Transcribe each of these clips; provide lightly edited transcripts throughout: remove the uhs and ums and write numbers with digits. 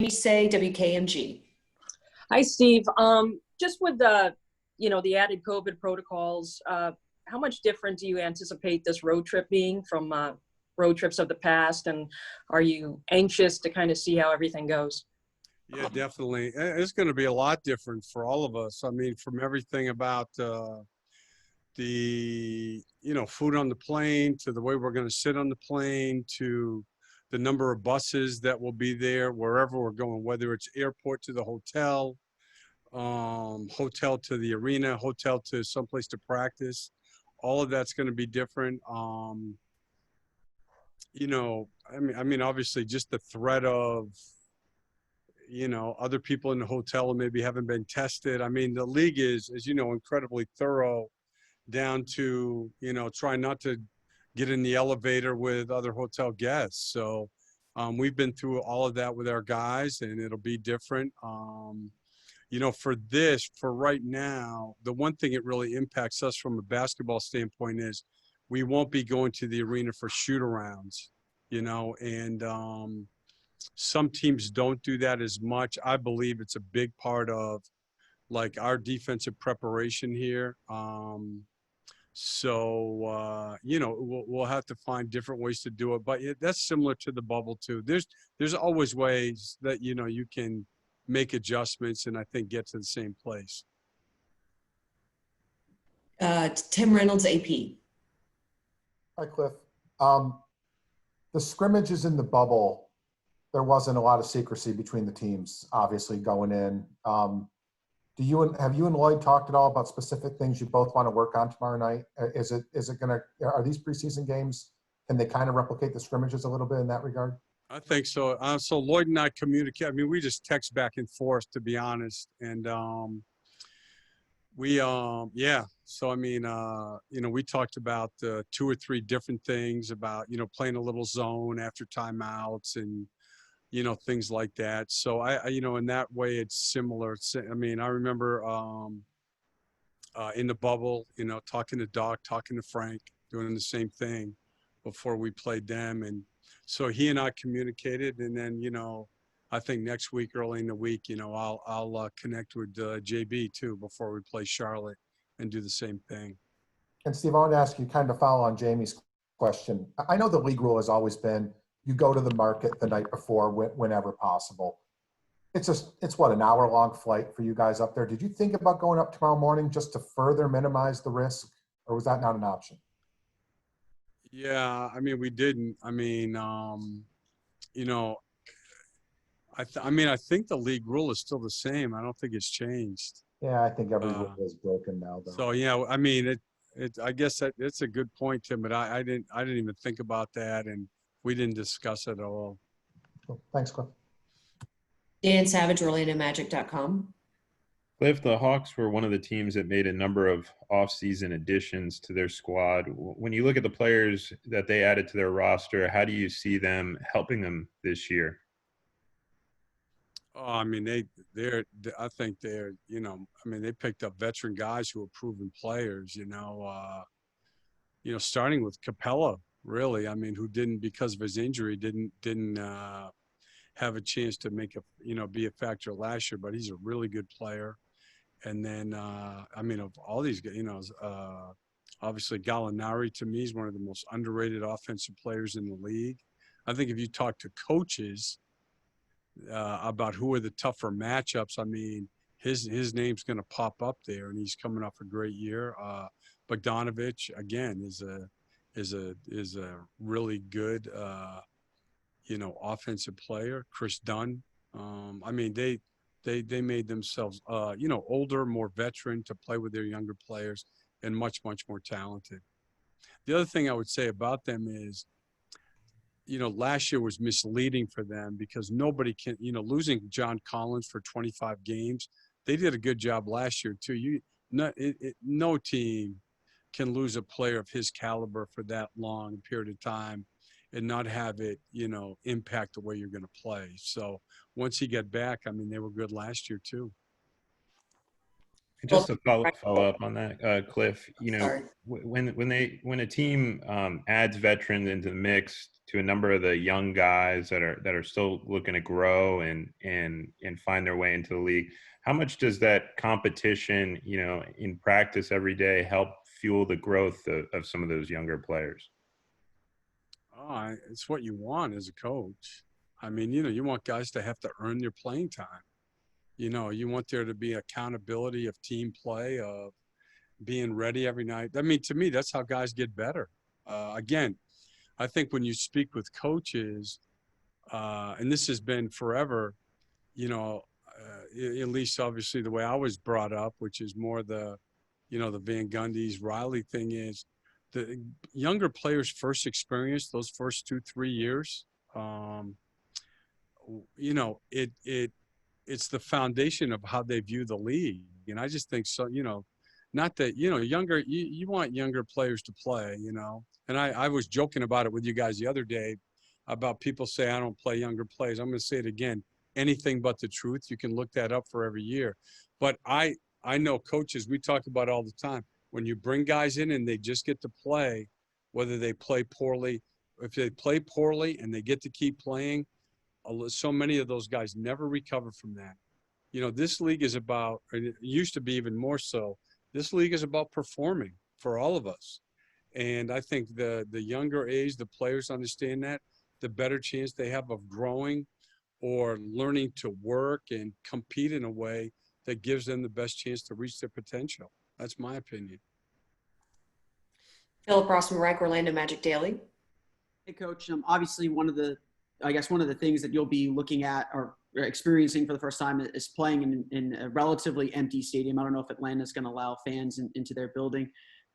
Say WKMG. Hi, Steve. Just with the, the added COVID protocols, how much different do you anticipate this road trip being from road trips of the past? And are you anxious to kind of see how everything goes? Yeah, definitely. It's going to be a lot different for all of us. I mean, from everything about the, food on the plane to the way we're going to sit on the plane to the number of buses that will be there wherever we're going, whether it's airport to the hotel, hotel to the arena, hotel to someplace to practice. All of that's going to be different. Obviously just the threat of, other people in the hotel and maybe haven't been tested. I mean, the league is, as you know, incredibly thorough down to, trying not to get in the elevator with other hotel guests. So we've been through all of that with our guys, and it'll be different. For right now, the one thing it really impacts us from a basketball standpoint is we won't be going to the arena for shoot-arounds, and some teams don't do that as much. I believe it's a big part of, like, our defensive preparation here. We'll have to find different ways to do it, but that's similar to the bubble too. There's always ways that, you can make adjustments and I think get to the same place. Tim Reynolds, AP. Hi, Cliff. The scrimmages in the bubble, there wasn't a lot of secrecy between the teams, obviously, going in. Have you and Lloyd talked at all about specific things you both want to work on tomorrow night? Are these preseason games, can they kind of replicate the scrimmages a little bit in that regard? I think so. So Lloyd and I communicate. I mean, we just text back and forth, to be honest. And we talked about 2 or 3 different things about, playing a little zone after timeouts and, things like that. So in that way, it's similar. I mean, I remember in the bubble, talking to Doc, talking to Frank, doing the same thing before we played them. And so he and I communicated, and then, I think next week, early in the week, I'll connect with JB too before we play Charlotte and do the same thing. And Steve, I want to ask you, kind of follow on Jamie's question. I know the league rule has always been you go to the market the night before whenever possible. It's what, an hour-long flight for you guys up there. Did you think about going up tomorrow morning just to further minimize the risk, or was that not an option? Yeah, I mean, we didn't. I mean, I think the league rule is still the same. I don't think it's changed. Yeah, I think every rule is broken now, though. So yeah, I mean, I guess it's a good point, Tim. But I didn't even think about that, and we didn't discuss it at all. Cool. Thanks, Cliff. Dan Savage, OrlandoMagic.com. Cliff, the Hawks were one of the teams that made a number of off-season additions to their squad. When you look at the players that they added to their roster, how do you see them helping them this year? Oh, I mean, they picked up veteran guys who are proven players, starting with Capella, really. I mean, who didn't, because of his injury, didn't have a chance to be a factor last year, but he's a really good player. And then, of all these guys, obviously Gallinari, to me, is one of the most underrated offensive players in the league. I think if you talk to coaches about who are the tougher matchups, I mean, his name's going to pop up there, and he's coming off a great year. Bogdanovich, again, is a really good, offensive player. Chris Dunn. They made themselves, older, more veteran to play with their younger players, and much, much more talented. The other thing I would say about them is, last year was misleading for them because nobody can, losing John Collins for 25 games. They did a good job last year too. No team can lose a player of his caliber for that long a period of time and not have it, impact the way you're going to play. So once he got back, I mean, they were good last year too. Just to follow up on that, Cliff, Sorry. when a team adds veterans into the mix to a number of the young guys that are still looking to grow and find their way into the league, how much does that competition, in practice every day, help fuel the growth of some of those younger players? Oh, it's what you want as a coach. I mean, you want guys to have to earn their playing time. You want there to be accountability of team play, of being ready every night. I mean, to me, that's how guys get better. Again, I think when you speak with coaches, and this has been forever, at least obviously the way I was brought up, which is more the Van Gundy's, Riley thing is the younger players' first experience, those first 2-3 years, it's the foundation of how they view the league. And I just think so, not that, younger, you want younger players to play, and I was joking about it with you guys the other day about people say I don't play younger players. I'm going to say it again, anything but the truth. You can look that up for every year. But I know coaches, we talk about all the time, when you bring guys in and they just get to play, whether they play poorly, if they play poorly and they get to keep playing, so many of those guys never recover from that. This league is about, and it used to be even more so, this league is about performing for all of us. And I think the younger age, the players understand that, the better chance they have of growing or learning to work and compete in a way that gives them the best chance to reach their potential. That's my opinion. Philip Rossman-Reich, Orlando Magic Daily. Hey, Coach. Obviously, one of the things that you'll be looking at or experiencing for the first time is playing in a relatively empty stadium. I don't know if Atlanta's going to allow fans into their building.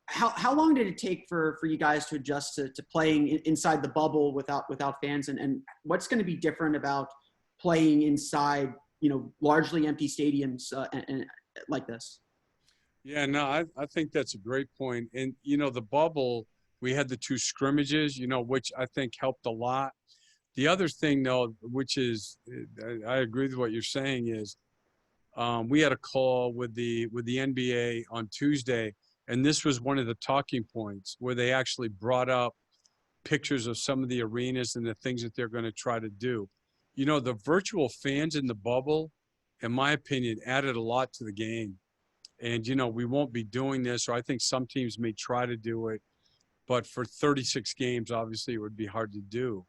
How long did it take for you guys to adjust to playing inside the bubble without fans? And what's going to be different about playing inside, largely empty stadiums and like this? Yeah, no, I think that's a great point. And, the bubble, we had the 2 scrimmages, which I think helped a lot. The other thing, though, which is, I agree with what you're saying, is we had a call with the NBA on Tuesday, and this was one of the talking points where they actually brought up pictures of some of the arenas and the things that they're going to try to do. The virtual fans in the bubble, in my opinion, added a lot to the game. And, we won't be doing this, or I think some teams may try to do it, but for 36 games, obviously, it would be hard to do.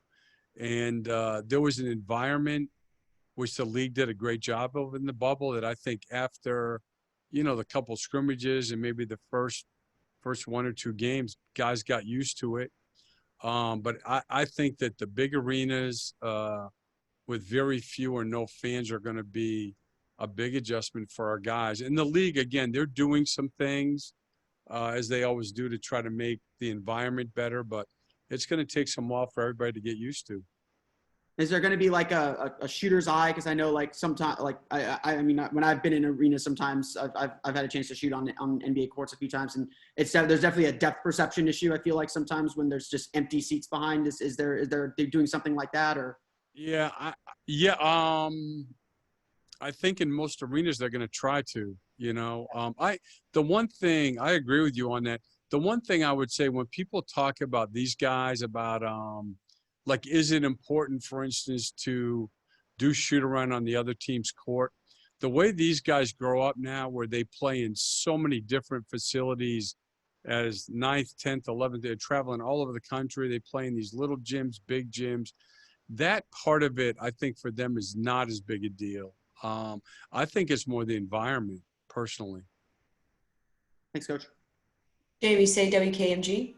And there was an environment which the league did a great job of in the bubble that I think after, the couple scrimmages and maybe the first 1 or 2 games, guys got used to it. But I think that the big arenas with very few or no fans are going to be a big adjustment for our guys. And the league, again, they're doing some things as they always do to try to make the environment better, but it's going to take some while for everybody to get used to. Is there going to be like a shooter's eye? Because I know, like, sometimes, like I mean, when I've been in arenas, sometimes I've had a chance to shoot on NBA courts a few times, and there's definitely a depth perception issue. I feel like sometimes when there's just empty seats behind, is there they doing something like that, or? Yeah, I think in most arenas they're going to try to. The one thing I agree with you on that. The one thing I would say when people talk about these guys about like, is it important, for instance, to do shoot around on the other team's court? The way these guys grow up now, where they play in so many different facilities as 9th, 10th, 11th, they're traveling all over the country. They play in these little gyms, big gyms. That part of it, I think, for them is not as big a deal. I think it's more the environment, personally. Thanks, Coach. Jamie Say, WKMG.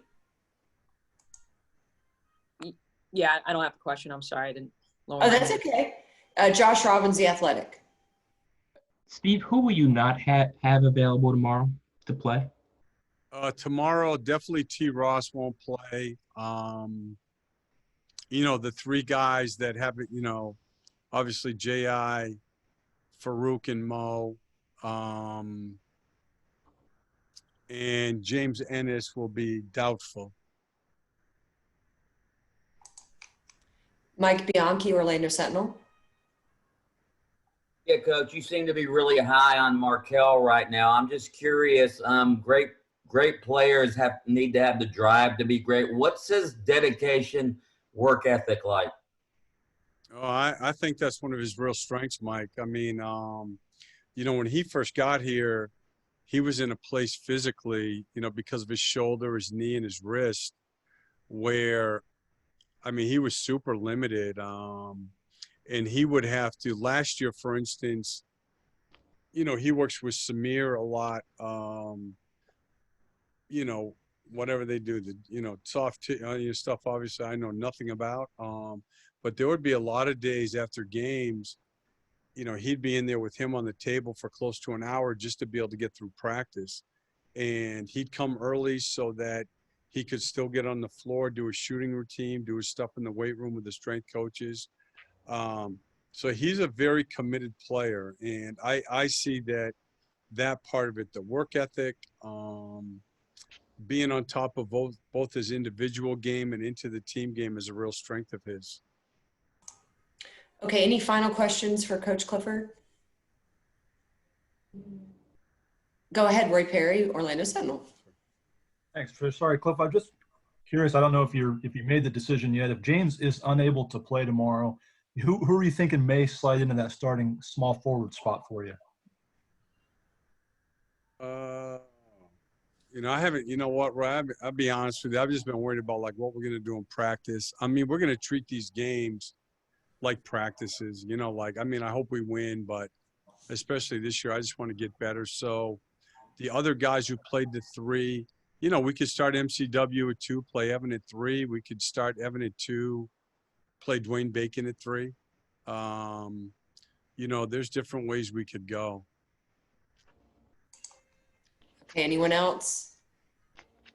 Yeah, I don't have a question. I'm sorry. I didn't lower Oh, my that's hand. okay. Josh Robbins, The Athletic. Steve, who will you not have available tomorrow to play? Tomorrow, definitely T. Ross won't play. The 3 guys that have it, obviously J.I., Farouk, and Mo. And James Ennis will be doubtful. Mike Bianchi, Orlando Sentinel. Yeah, Coach, you seem to be really high on Markelle right now. I'm just curious. Great players need to have the drive to be great. What's his dedication, work ethic like? Oh, I think that's one of his real strengths, Mike. I mean, when he first got here, he was in a place physically, because of his shoulder, his knee, and his wrist, where, I mean, he was super limited. And he would have to, last year, for instance, he works with Samir a lot. Whatever they do, the soft stuff, obviously, I know nothing about. But there would be a lot of days after games, he'd be in there with him on the table for close to an hour just to be able to get through practice. And he'd come early so that he could still get on the floor, do his shooting routine, do his stuff in the weight room with the strength coaches. So he's a very committed player. And I see that part of it, the work ethic, being on top of both his individual game and into the team game is a real strength of his. Okay, any final questions for Coach Clifford? Go ahead, Roy Perry, Orlando Sentinel. Thanks, Trish. Sorry, Cliff. I'm just curious. I don't know if you made the decision yet. If James is unable to play tomorrow, who are you thinking may slide into that starting small forward spot for you? I haven't. You know what, Roy? I'll be honest with you. I've just been worried about what we're going to do in practice. I mean, we're going to treat these games like practices. I hope we win, but especially this year, I just want to get better. So the other guys who played the three, we could start MCW at 2, play Evan at 3. We could start Evan at 2, play Dwayne Bacon at 3. There's different ways we could go. Okay, anyone else?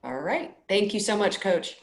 All right. Thank you so much, Coach.